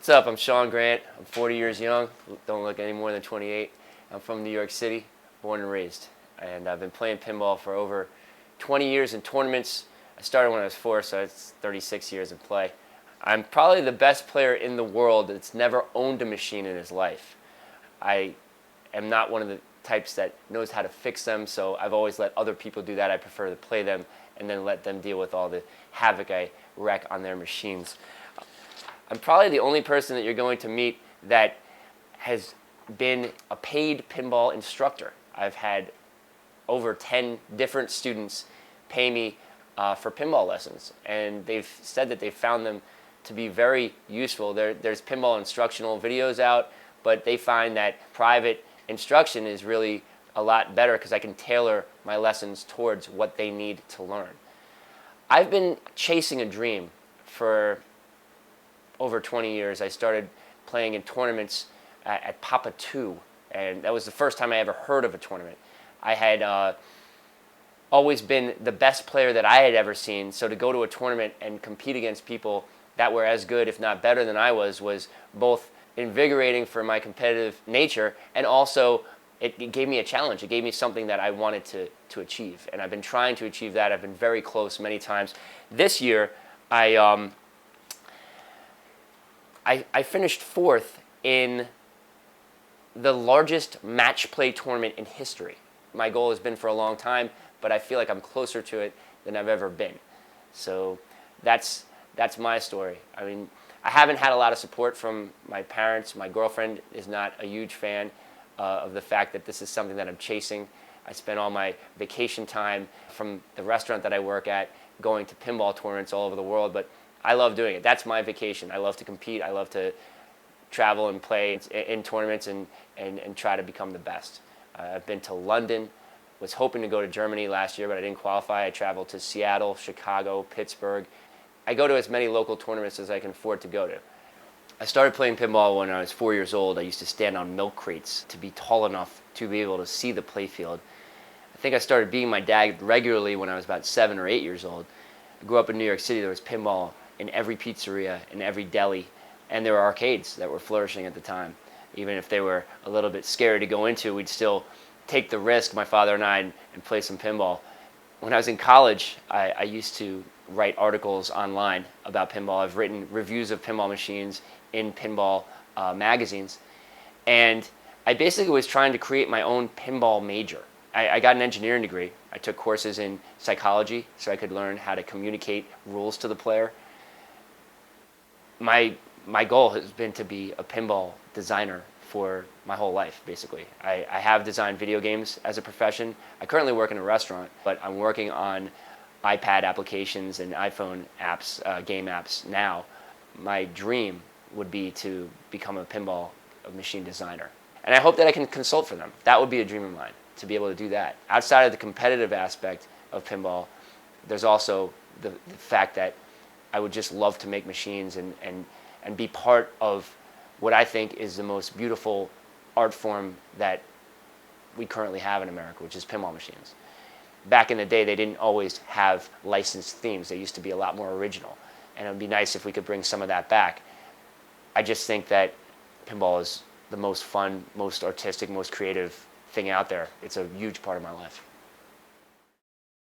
What's up? I'm Sean Grant. I'm 40 years young. Don't look any more than 28. I'm from New York City, born and raised. And I've been playing pinball for over 20 years in tournaments. I started when I was 4, so it's 36 years of play. I'm probably the best player in the world that's never owned a machine in his life. I am not one of the types that knows how to fix them, so I've always let other people do that. I prefer to play them and then let them deal with all the havoc I wreak on their machines. I'm probably the only person that you're going to meet that has been a paid pinball instructor. I've had over 10 different students pay me for pinball lessons, and they've said that they found them to be very useful. There's pinball instructional videos out, but they find that private instruction is really a lot better because I can tailor my lessons towards what they need to learn. I've been chasing a dream for over 20 years. I started playing in tournaments at Papa 2, and that was the first time I ever heard of a tournament. I had always been the best player that I had ever seen, so to go to a tournament and compete against people that were as good, if not better than I was both invigorating for my competitive nature, and also it gave me a challenge. It gave me something that I wanted to achieve, and I've been trying to achieve that. I've been very close many times. This year, I finished 4th in the largest match play tournament in history. My goal has been for a long time, but I feel like I'm closer to it than I've ever been. So that's my story. I mean, I haven't had a lot of support from my parents. My girlfriend is not a huge fan of the fact that this is something that I'm chasing. I spend all my vacation time from the restaurant that I work at going to pinball tournaments all over the world, but I love doing it. That's my vacation. I love to compete. I love to travel and play in tournaments and try to become the best. I've been to London, was hoping to go to Germany last year, but I didn't qualify. I traveled to Seattle, Chicago, Pittsburgh. I go to as many local tournaments as I can afford to go to. I started playing pinball when I was 4 years old. I used to stand on milk crates to be tall enough to be able to see the play field. I think I started beating my dad regularly when I was about 7 or 8 years old. I grew up in New York City. There was pinball in every pizzeria, in every deli, and there were arcades that were flourishing at the time. Even if they were a little bit scary to go into, we'd still take the risk, my father and I, and play some pinball. When I was in college, I used to write articles online about pinball. I've written reviews of pinball machines in pinball magazines, and I basically was trying to create my own pinball major. I got an engineering degree. I took courses in psychology so I could learn how to communicate rules to the player. My goal has been to be a pinball designer for my whole life, basically. I have designed video games as a profession. I currently work in a restaurant, but I'm working on iPad applications and iPhone apps, game apps now. My dream would be to become a pinball machine designer. And I hope that I can consult for them. That would be a dream of mine, to be able to do that. Outside of the competitive aspect of pinball, there's also the fact that I would just love to make machines and be part of what I think is the most beautiful art form that we currently have in America, which is pinball machines. Back in the day, they didn't always have licensed themes. They used to be a lot more original, and it would be nice if we could bring some of that back. I just think that pinball is the most fun, most artistic, most creative thing out there. It's a huge part of my life.